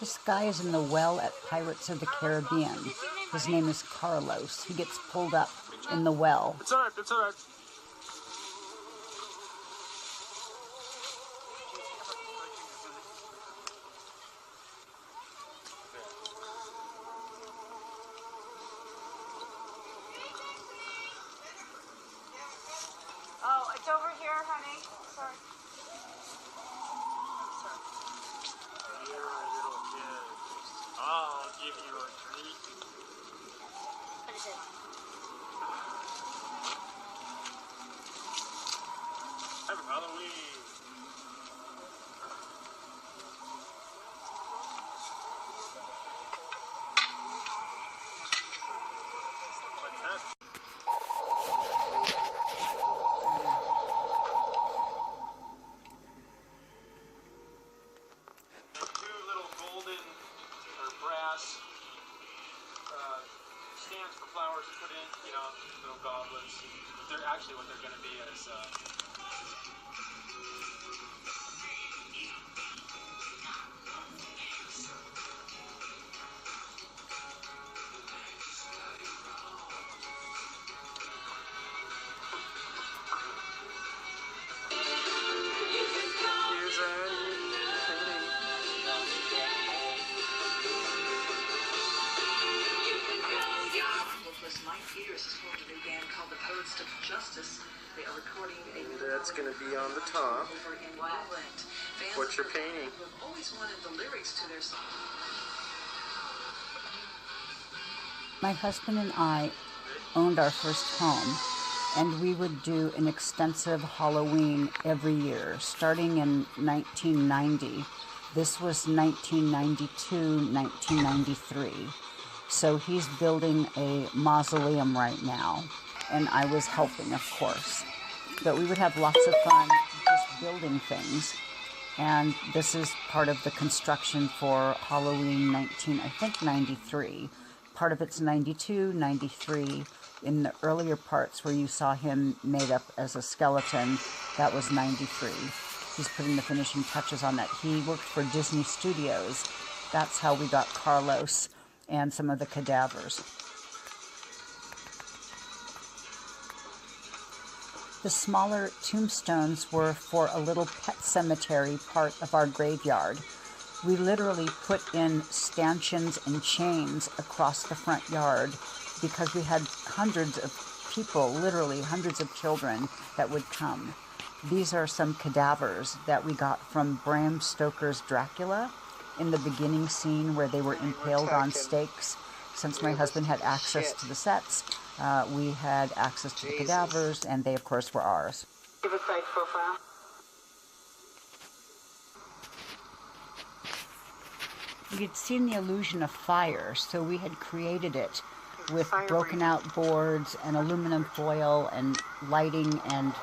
This guy is in the well at Pirates of the Caribbean. His name is Carlos. He gets pulled up in the well. It's alright, it's alright. Oh, it's over here, honey. Sorry. You're a little kid. I'll give you a treat. What is it? Happy Halloween. Stands for flowers to put in, you know, little goblets. But they're actually what they're going to be is that's going to be on the top. What you're painting. My husband and I owned our first home, and we would do an extensive Halloween every year, starting in 1990. This was 1992, 1993. So he's building a mausoleum right now, and I was helping, of course. But we would have lots of fun just building things. And this is part of the construction for Halloween 93. Part of it's 92, 93. In the earlier parts where you saw him made up as a skeleton, that was 93. He's putting the finishing touches on that. He worked for Disney Studios. That's how we got Carlos and some of the cadavers. The smaller tombstones were for a little pet cemetery part of our graveyard. We literally put in stanchions and chains across the front yard because we had hundreds of people, literally hundreds of children that would come. These are some cadavers that we got from Bram Stoker's Dracula in the beginning scene where they were impaled on stakes. Since my husband had access to the sets, we had access to the cadavers, and they, of course, were ours. Give a side profile. We had seen the illusion of fire, so we had created it with broken out boards and aluminum foil and lighting and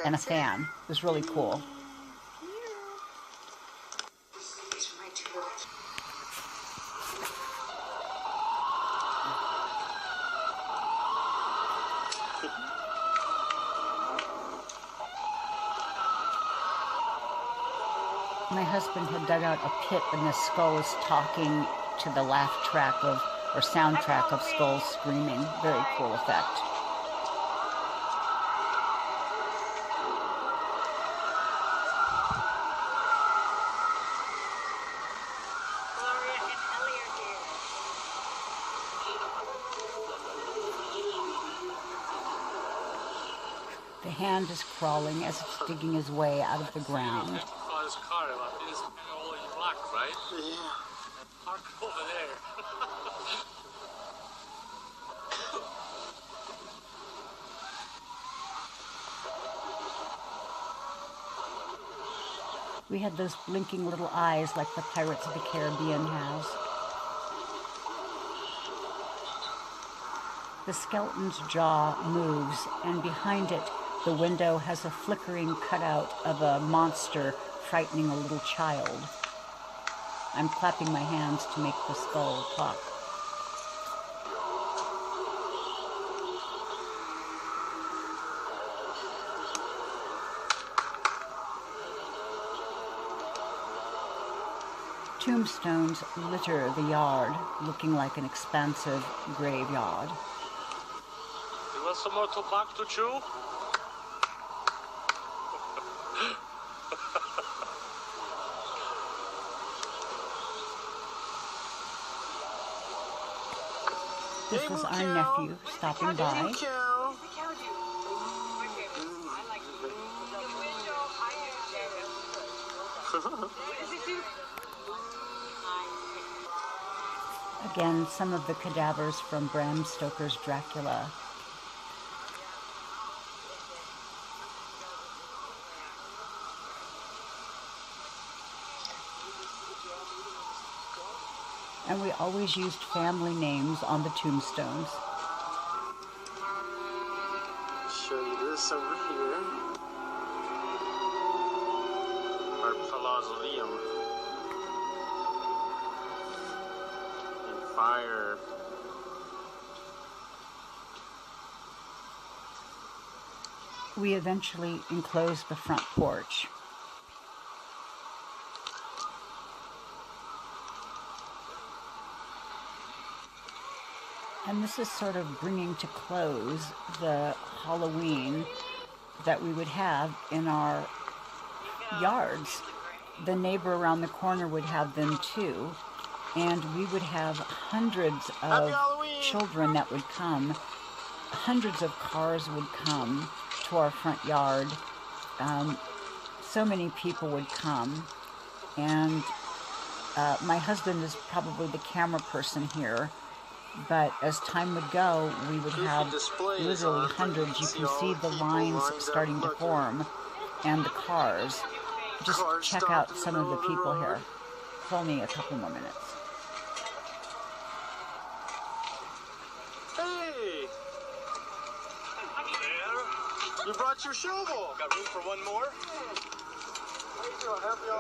a fan. It was really cool. My husband had dug out a pit and the skull is talking to the laugh track of, or soundtrack of skulls screaming. Very cool effect. The hand is crawling as it's digging his way out of the ground. Oh, this car is all in black, right? Yeah. Park over there. We had those blinking little eyes like the Pirates of the Caribbean has. The skeleton's jaw moves, and behind it, the window has a flickering cutout of a monster frightening a little child. I'm clapping my hands to make the skull talk. tombstones litter the yard, looking like an expansive graveyard. You want some more tobacco to chew? This was our nephew stopping by. Again, some of the cadavers from Bram Stoker's Dracula. And we always used family names on the tombstones. Show you this over here. Our mausoleum. And fire. We eventually enclosed the front porch. And this is sort of bringing to close the Halloween that we would have in our yards. The neighbor around the corner would have them too. And we would have hundreds of children that would come. Hundreds of cars would come to our front yard. So many people would come. And my husband is probably the camera person here. But as time would go, we would have literally hundreds. You can see the lines starting to form and the cars. Just check out some of the people here. It's only a couple more minutes. Hey! There. You brought your shovel. Got room for one more? Happy